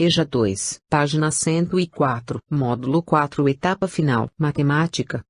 EJA 2, página 104, módulo 4, etapa final, matemática.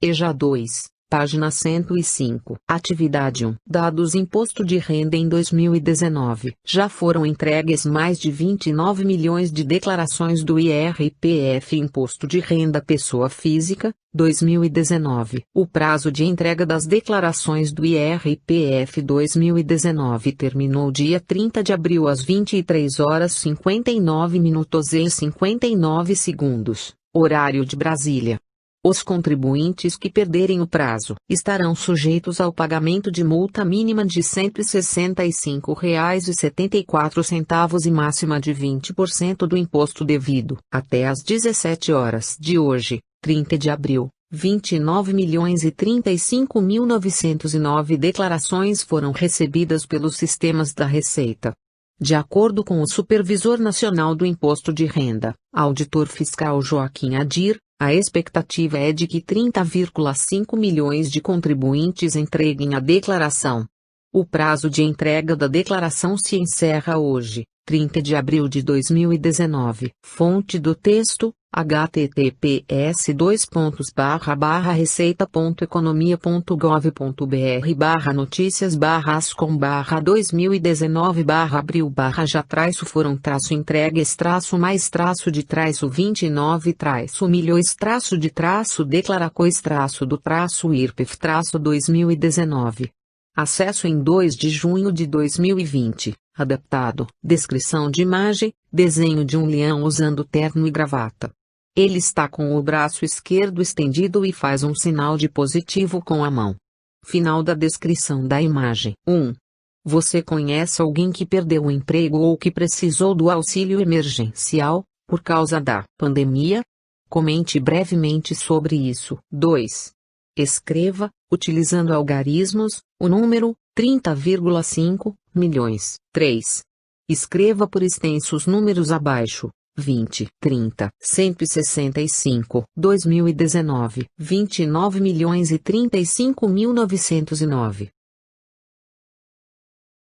EJA 2, página 105, atividade 1. Dados imposto de renda em 2019. Já foram entregues mais de 29 milhões de declarações do IRPF Imposto de Renda Pessoa Física, 2019. O prazo de entrega das declarações do IRPF 2019 terminou dia 30 de abril às 23h59 e 59 segundos, horário de Brasília. Os contribuintes que perderem o prazo estarão sujeitos ao pagamento de multa mínima de R$ 165,74 e máxima de 20% do imposto devido. Até às 17 horas de hoje, 30 de abril, 29.035.909 declarações foram recebidas pelos sistemas da Receita. De acordo com o Supervisor Nacional do Imposto de Renda, auditor fiscal Joaquim Adir, a expectativa é de que 30,5 milhões de contribuintes entreguem a declaração. O prazo de entrega da declaração se encerra hoje, 30 de abril de 2019. Fonte do texto: https://receita.economia.gov.br/no-2019/abril/já-foram-entregues-mais-de-2019. Acesso em 2 de junho de 2020. Adaptado. Descrição de imagem: desenho de um leão usando terno e gravata. Ele está com o braço esquerdo estendido e faz um sinal de positivo com a mão. Final da descrição da imagem. 1. Você conhece alguém que perdeu o emprego ou que precisou do auxílio emergencial, por causa da pandemia? Comente brevemente sobre isso. 2. Escreva, utilizando algarismos, o número 30,5 milhões. 3. Escreva por extensos números abaixo: 20, 30, 165, 2019, 29.035.909.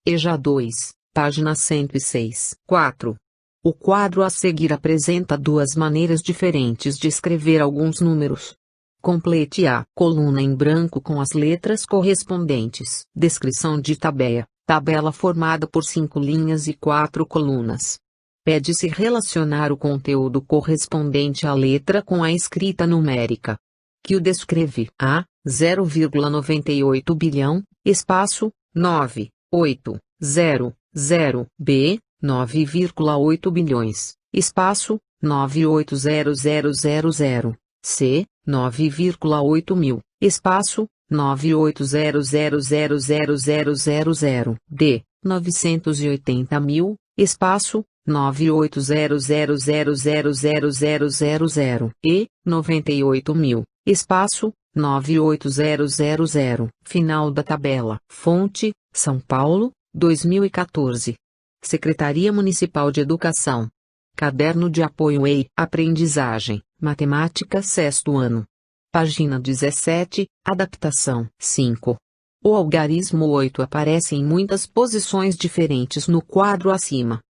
EJA 2, página 106. 4. O quadro a seguir apresenta duas maneiras diferentes de escrever alguns números. Complete a coluna em branco com as letras correspondentes. Descrição de tabela. Tabela formada por 5 linhas e 4 colunas. Pede-se relacionar o conteúdo correspondente à letra com a escrita numérica que o descreve. A, 0,98 bilhão, espaço, 9, 8, 0, 0. B, 9,8 bilhões, espaço, 9800000. C, 9,8 mil, espaço, 980000000. D, 980 mil, espaço, 98000000000. E, 98 mil, espaço, 98000. Final da tabela. Fonte: São Paulo, 2014. Secretaria Municipal de Educação. Caderno de Apoio EI, Aprendizagem, Matemática, sexto ano. Página 17, Adaptação. 5. O algarismo 8 aparece em muitas posições diferentes no quadro acima.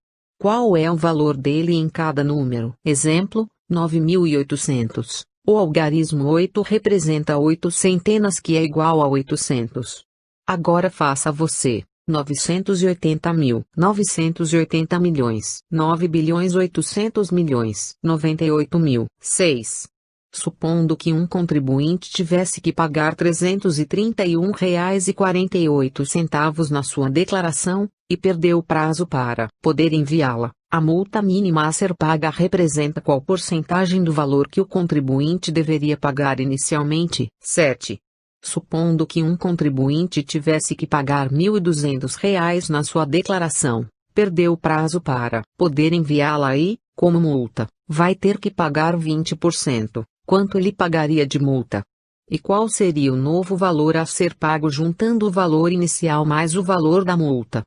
Qual é o valor dele em cada número? Exemplo: 9.800. O algarismo 8 representa 8 centenas, que é igual a 800. Agora faça você. 980 mil, 980 milhões, 9 bilhões 800 milhões, 98 mil. 6. Supondo que um contribuinte tivesse que pagar R$ 331,48 na sua declaração, e perdeu o prazo para poder enviá-la, a multa mínima a ser paga representa qual porcentagem do valor que o contribuinte deveria pagar inicialmente? 7. Supondo que um contribuinte tivesse que pagar R$ 1.200 na sua declaração, perdeu o prazo para poder enviá-la e, como multa, vai ter que pagar 20%. Quanto ele pagaria de multa? E qual seria o novo valor a ser pago juntando o valor inicial mais o valor da multa?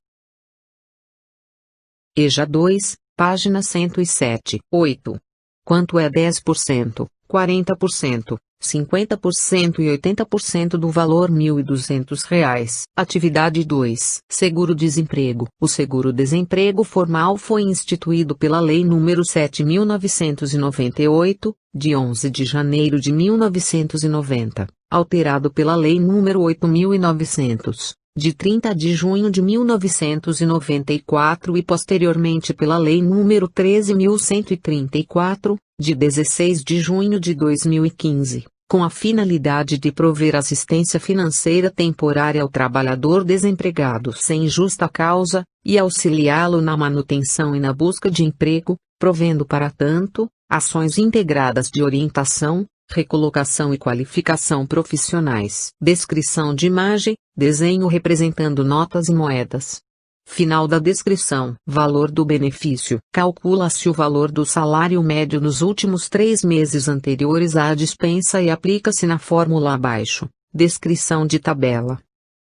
EJA 2, página 107. 8. Quanto é 10%? 40%, 50% e 80% do valor R$ 1.200. Atividade 2. Seguro-desemprego. O seguro-desemprego formal foi instituído pela Lei nº 7.998, de 11 de janeiro de 1990, alterado pela Lei nº 8.900, de 30 de junho de 1994 e posteriormente pela Lei nº 13.134, de 16 de junho de 2015, com a finalidade de prover assistência financeira temporária ao trabalhador desempregado sem justa causa, e auxiliá-lo na manutenção e na busca de emprego, provendo para tanto, ações integradas de orientação, recolocação e qualificação profissionais. Descrição de imagem, desenho representando notas e moedas. Final da descrição. Valor do benefício. Calcula-se o valor do salário médio nos últimos 3 meses anteriores à dispensa e aplica-se na fórmula abaixo. Descrição de tabela.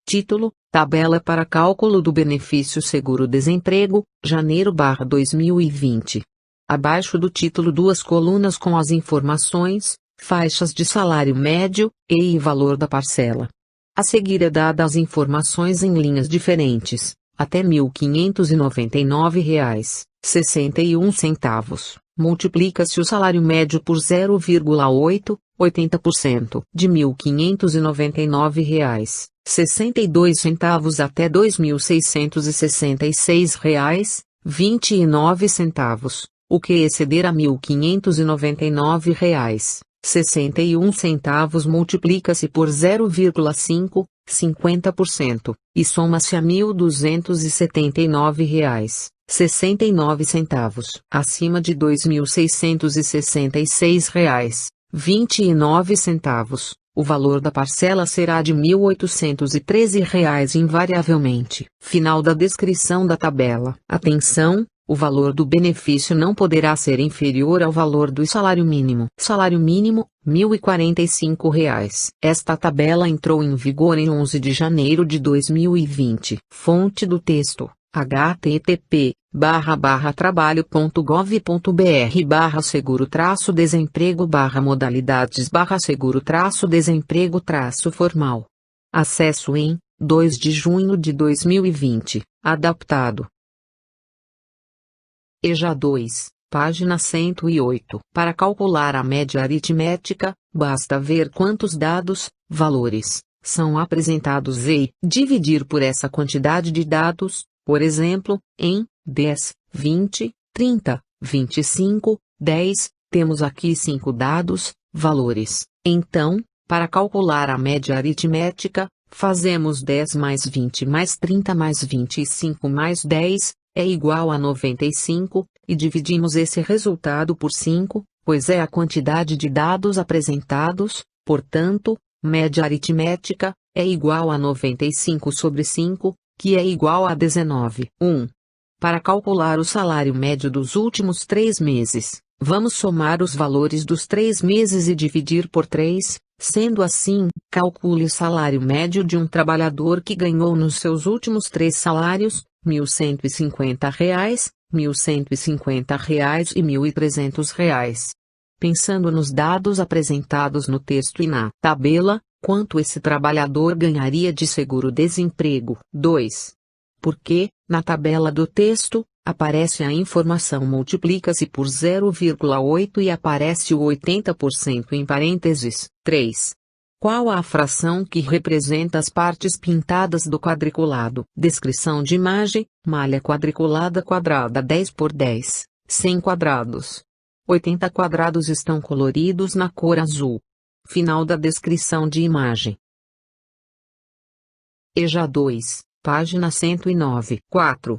Título: Tabela para cálculo do benefício seguro-desemprego, janeiro/2020. Abaixo do título 2 colunas com as informações, faixas de salário médio, e valor da parcela. A seguir é dada as informações em linhas diferentes. Até R$ 1.599,61, multiplica-se o salário médio por 0,8, 80%, de R$ 1.599,62 até R$ 2.666,29, o que exceder a R$ 1.599,61 multiplica-se por 0,5, 50%, e soma-se a R$ 1.279,69, acima de R$ 2.666,29, o valor da parcela será de R$ 1.813 invariavelmente. Final da descrição da tabela. Atenção! O valor do benefício não poderá ser inferior ao valor do salário mínimo. Salário mínimo, R$ 1.045. Esta tabela entrou em vigor em 11 de janeiro de 2020. Fonte do texto: http://trabalho.gov.br/seguro-desemprego/modalidades/seguro-desemprego-formal. Acesso em 2 de junho de 2020. Adaptado. EJA 2, página 108. Para calcular a média aritmética, basta ver quantos dados, valores, são apresentados e dividir por essa quantidade de dados, por exemplo, em 10, 20, 30, 25, 10, temos aqui 5 dados, valores. Então, para calcular a média aritmética, fazemos 10 mais 20 mais 30 mais 25 mais 10, é igual a 95, e dividimos esse resultado por 5, pois é a quantidade de dados apresentados, portanto, média aritmética, é igual a 95 sobre 5, que é igual a 19. 1. Para calcular o salário médio dos últimos 3 meses, vamos somar os valores dos 3 meses e dividir por 3, sendo assim, calcule o salário médio de um trabalhador que ganhou nos seus últimos 3 salários, R$ 1.150, R$ 1.150 e R$ 1.300. Pensando nos dados apresentados no texto e na tabela, quanto esse trabalhador ganharia de seguro-desemprego? 2. Porque, na tabela do texto, aparece a informação multiplica-se por 0,8 e aparece o 80% em parênteses. 3. Qual a fração que representa as partes pintadas do quadriculado? Descrição de imagem: malha quadriculada quadrada 10 por 10, 100 quadrados. 80 quadrados estão coloridos na cor azul. Final da descrição de imagem. EJA 2, página 109. 4.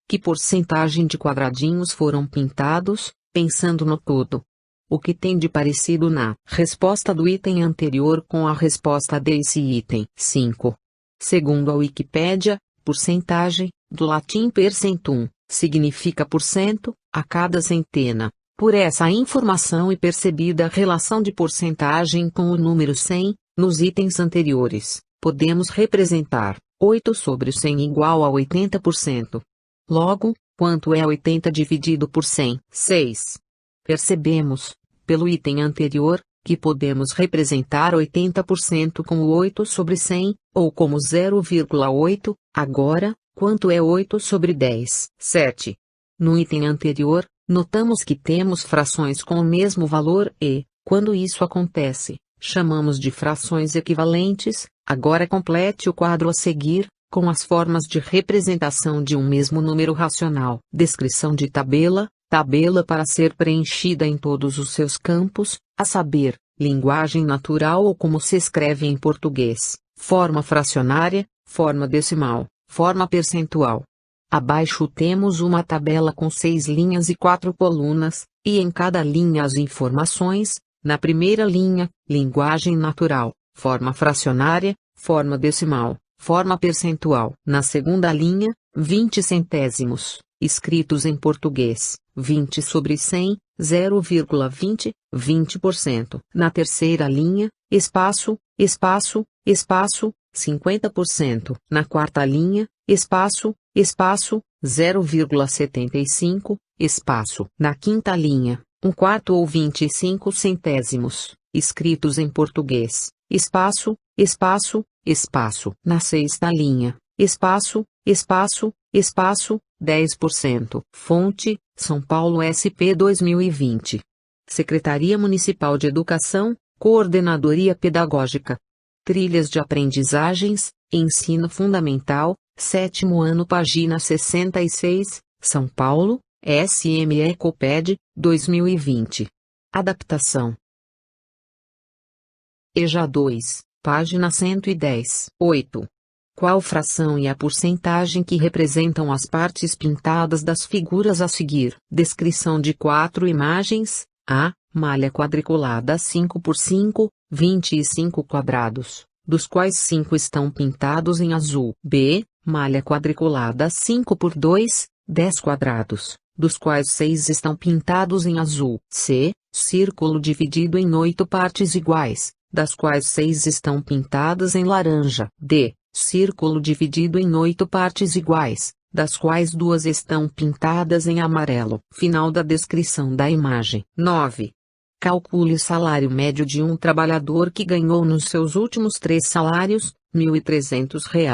Que porcentagem de quadradinhos foram pintados, pensando no todo? O que tem de parecido na resposta do item anterior com a resposta desse item? 5. Segundo a Wikipédia, porcentagem, do latim percentum, significa porcento, a cada centena. Por essa informação e percebida a relação de porcentagem com o número 100, nos itens anteriores, podemos representar 8 sobre 100 igual a 80%. Logo, quanto é 80 dividido por 100? 6. Percebemos, pelo item anterior, que podemos representar 80% como 8 sobre 100, ou como 0,8, agora, quanto é 8 sobre 10? 7. No item anterior, notamos que temos frações com o mesmo valor e, quando isso acontece, chamamos de frações equivalentes. Agora complete o quadro a seguir, com as formas de representação de um mesmo número racional. Descrição de tabela. Tabela para ser preenchida em todos os seus campos, a saber, linguagem natural ou como se escreve em português, forma fracionária, forma decimal, forma percentual. Abaixo temos uma tabela com 6 linhas e 4 colunas, e em cada linha as informações. Na primeira linha, linguagem natural, forma fracionária, forma decimal, forma percentual. Na segunda linha, 20 centésimos, escritos em português, 20 sobre 100, 0,20, 20%. Na terceira linha, espaço, espaço, espaço, 50%. Na quarta linha, espaço, espaço, 0,75, espaço. Na quinta linha, 1/4 ou 25 centésimos, escritos em português, espaço, espaço, espaço. Na sexta linha, espaço, espaço, espaço, 10%. Fonte, São Paulo SP 2020. Secretaria Municipal de Educação, Coordenadoria Pedagógica. Trilhas de aprendizagens, Ensino Fundamental, 7º ano, página 66, São Paulo, SM Ecoped, 2020. Adaptação. EJA 2, página 110. 8. Qual fração e a porcentagem que representam as partes pintadas das figuras a seguir? Descrição de 4 imagens. A. Malha quadriculada 5 por 5, 25 quadrados, dos quais 5 estão pintados em azul. B. Malha quadriculada 5 por 2, 10 quadrados, dos quais 6 estão pintados em azul. C. Círculo dividido em 8 partes iguais, das quais 6 estão pintadas em laranja. D. Círculo dividido em 8 partes iguais, das quais 2 estão pintadas em amarelo. Final da descrição da imagem. 9. Calcule o salário médio de um trabalhador que ganhou nos seus últimos 3 salários, R$ 1.300, R$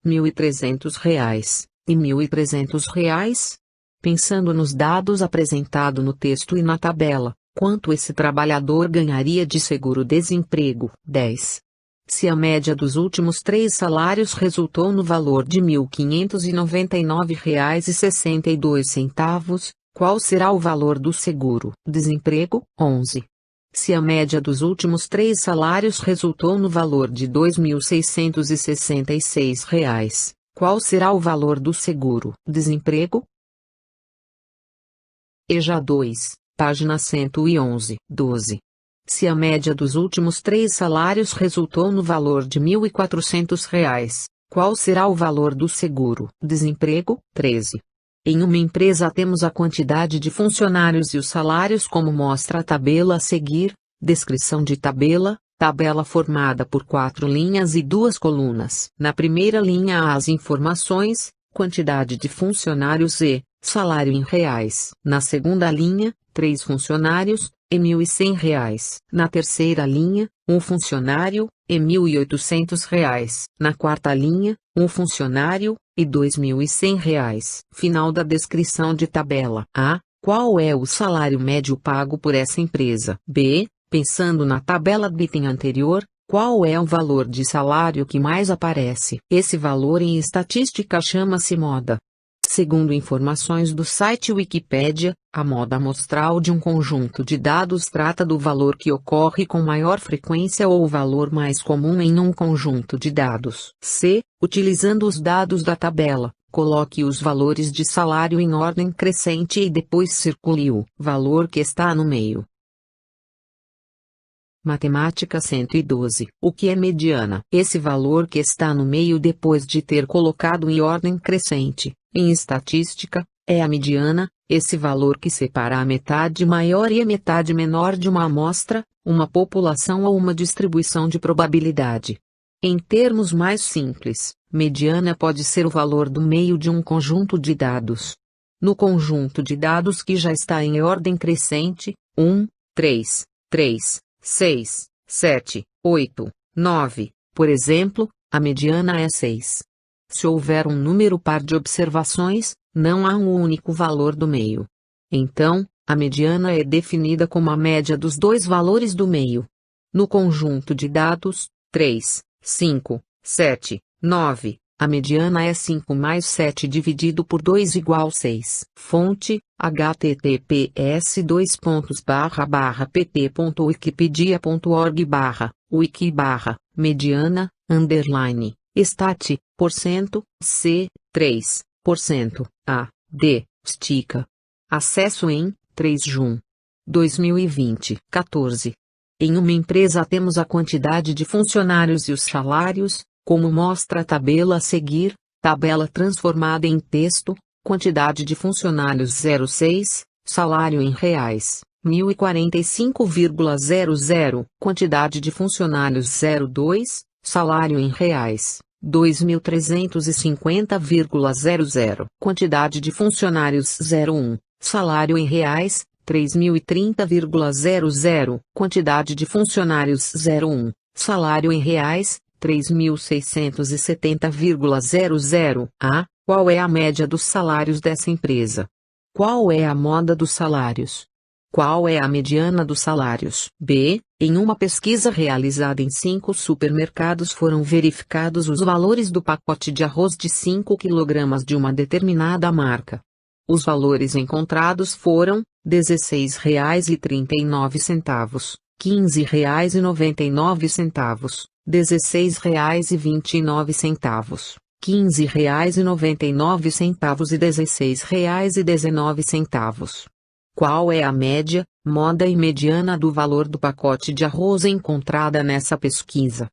1.300 e R$ 1.300. Pensando nos dados apresentados no texto e na tabela, quanto esse trabalhador ganharia de seguro-desemprego? 10. Se a média dos últimos 3 salários resultou no valor de R$ 1.599,62, qual será o valor do seguro-desemprego? 11. Se a média dos últimos 3 salários resultou no valor de R$ 2.666, qual será o valor do seguro-desemprego? EJA 2, página 111. 12. Se a média dos últimos 3 salários resultou no valor de R$ 1.400, qual será o valor do seguro-desemprego? 13. Em uma empresa temos a quantidade de funcionários e os salários como mostra a tabela a seguir. Descrição de tabela. Tabela formada por 4 linhas e 2 colunas. Na primeira linha há as informações, quantidade de funcionários e salário em reais. Na segunda linha, 3 funcionários, e R$ 1.100. Na terceira linha, 1 funcionário, e R$ 1.800. Na quarta linha, 1 funcionário, e R$ 2.100. Final da descrição de tabela. A. Qual é o salário médio pago por essa empresa? B. Pensando na tabela do item anterior, qual é o valor de salário que mais aparece? Esse valor em estatística chama-se moda. Segundo informações do site Wikipédia, a moda amostral de um conjunto de dados trata do valor que ocorre com maior frequência ou o valor mais comum em um conjunto de dados. C. Utilizando os dados da tabela, coloque os valores de salário em ordem crescente e depois circule o valor que está no meio. Matemática 112. O que é mediana? Esse valor que está no meio depois de ter colocado em ordem crescente, em estatística, é a mediana, esse valor que separa a metade maior e a metade menor de uma amostra, uma população ou uma distribuição de probabilidade. Em termos mais simples, mediana pode ser o valor do meio de um conjunto de dados. No conjunto de dados que já está em ordem crescente, 1, 3, 3, 6, 7, 8, 9. Por exemplo, a mediana é 6. Se houver um número par de observações, não há um único valor do meio. Então, a mediana é definida como a média dos dois valores do meio. No conjunto de dados 3, 5, 7, 9, a mediana é 5 mais 7 dividido por 2 igual 6. Fonte: https://pt.wikipedia.org/wiki/mediana, stat, c, 3%, a, d, estica. Acesso em 3 Jun. 2020. 14. Em uma empresa temos a quantidade de funcionários e os salários, como mostra a tabela a seguir, tabela transformada em texto, quantidade de funcionários 06, salário em reais, 1045,00, quantidade de funcionários 02, salário em reais, 2.350,00, quantidade de funcionários 01, salário em reais, 3.030,00, quantidade de funcionários 01, salário em reais, 3.670,00. A. Qual é a média dos salários dessa empresa? Qual é a moda dos salários? Qual é a mediana dos salários? B. Em uma pesquisa realizada em 5 supermercados foram verificados os valores do pacote de arroz de 5 kg de uma determinada marca. Os valores encontrados foram R$ 16,39, R$ 15,99, R$ 16,29, R$ 15,99 e R$ 16,19. Qual é a média, moda e mediana do valor do pacote de arroz encontrada nessa pesquisa?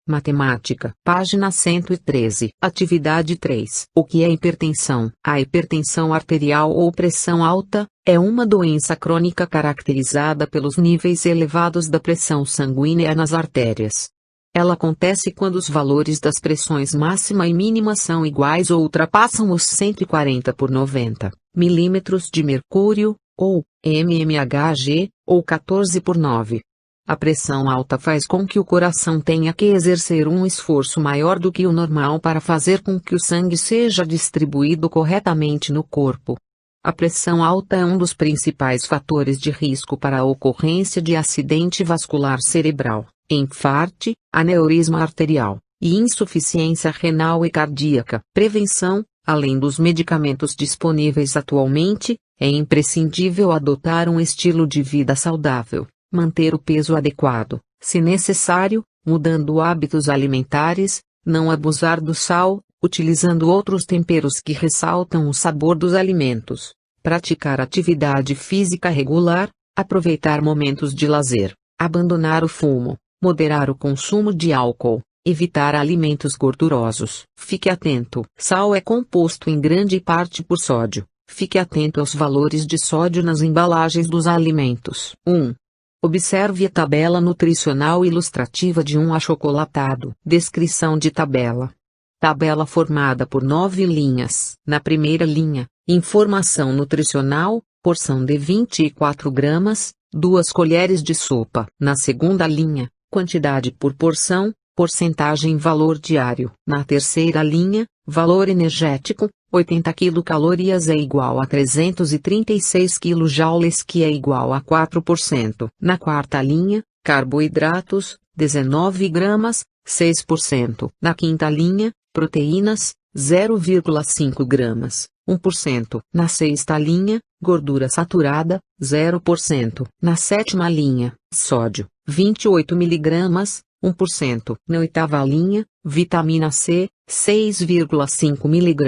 Matemática. Página 113. Atividade 3. O que é hipertensão? A hipertensão arterial ou pressão alta é uma doença crônica caracterizada pelos níveis elevados da pressão sanguínea nas artérias. Ela acontece quando os valores das pressões máxima e mínima são iguais ou ultrapassam os 140 por 90 milímetros de mercúrio, ou mmHg, ou 14 por 9. A pressão alta faz com que o coração tenha que exercer um esforço maior do que o normal para fazer com que o sangue seja distribuído corretamente no corpo. A pressão alta é um dos principais fatores de risco para a ocorrência de acidente vascular cerebral, infarte, aneurisma arterial, e insuficiência renal e cardíaca. Prevenção: além dos medicamentos disponíveis atualmente, é imprescindível adotar um estilo de vida saudável. Manter o peso adequado, se necessário, mudando hábitos alimentares, não abusar do sal, utilizando outros temperos que ressaltam o sabor dos alimentos, praticar atividade física regular, aproveitar momentos de lazer, abandonar o fumo, moderar o consumo de álcool, evitar alimentos gordurosos. Fique atento. Sal é composto em grande parte por sódio. Fique atento aos valores de sódio nas embalagens dos alimentos. 1. Observe a tabela nutricional ilustrativa de um achocolatado. Descrição de tabela. Tabela formada por 9 linhas. Na primeira linha, informação nutricional, porção de 24 gramas, 2 colheres de sopa. Na segunda linha, quantidade por porção, porcentagem valor diário. Na terceira linha, valor energético, 80 quilocalorias é igual a 336 kJ que é igual a 4%. Na quarta linha, carboidratos, 19 gramas, 6%. Na quinta linha, proteínas, 0,5 gramas, 1%. Na sexta linha, gordura saturada, 0%. Na sétima linha, sódio, 28 mg, 1%. Na oitava linha, vitamina C, 6,5 mg,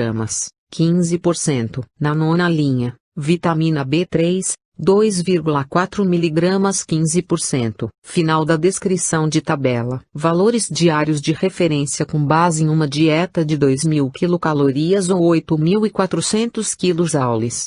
15%. Na nona linha, vitamina B3, 2,4 mg, 15%. Final da descrição de tabela. Valores diários de referência com base em uma dieta de 2.000 quilocalorias ou 8.400 kJ.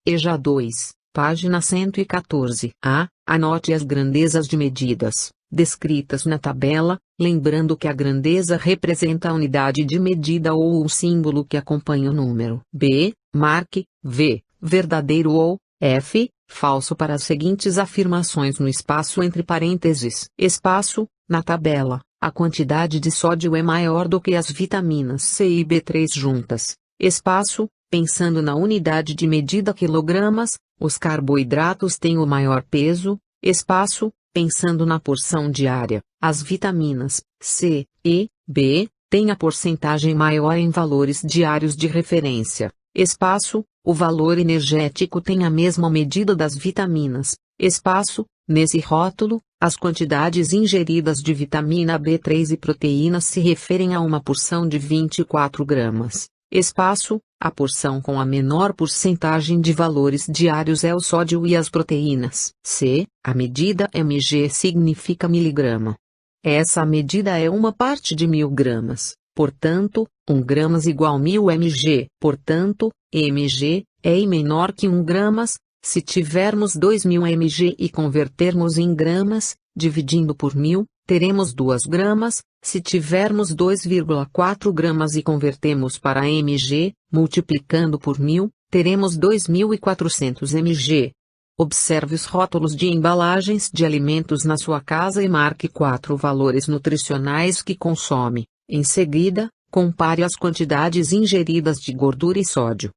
EJA 2. Página 114. A. Anote as grandezas de medidas, descritas na tabela, lembrando que a grandeza representa a unidade de medida ou o símbolo que acompanha o número. B. Marque, V, verdadeiro ou, F, falso para as seguintes afirmações no espaço entre parênteses. Espaço, na tabela, a quantidade de sódio é maior do que as vitaminas C e B3 juntas. Espaço, pensando na unidade de medida quilogramas, os carboidratos têm o maior peso. Espaço, pensando na porção diária, as vitaminas C, E, B, têm a porcentagem maior em valores diários de referência. Espaço, o valor energético tem a mesma medida das vitaminas. Espaço, nesse rótulo, as quantidades ingeridas de vitamina B3 e proteínas se referem a uma porção de 24 gramas. Espaço, a porção com a menor porcentagem de valores diários é o sódio e as proteínas. C, a medida mg significa miligrama. Essa medida é uma parte de 1000 gramas. Portanto, 1 gramas igual 1000 mg. Portanto, mg é I menor que 1 gramas. Se tivermos 2000 mg e convertermos em gramas, dividindo por 1000, teremos 2 gramas. Se tivermos 2,4 gramas e convertemos para mg, multiplicando por 1000, teremos 2400 mg. Observe os rótulos de embalagens de alimentos na sua casa e marque 4 valores nutricionais que consome. Em seguida, compare as quantidades ingeridas de gordura e sódio.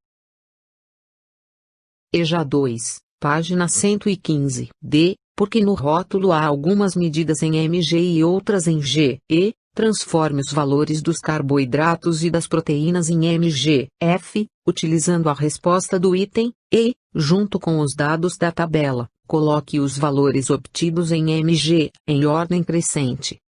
EJA 2, página 115. D. Porque no rótulo há algumas medidas em mg e outras em g. E. Transforme os valores dos carboidratos e das proteínas em mg. F. Utilizando a resposta do item E, junto com os dados da tabela, coloque os valores obtidos em mg, em ordem crescente.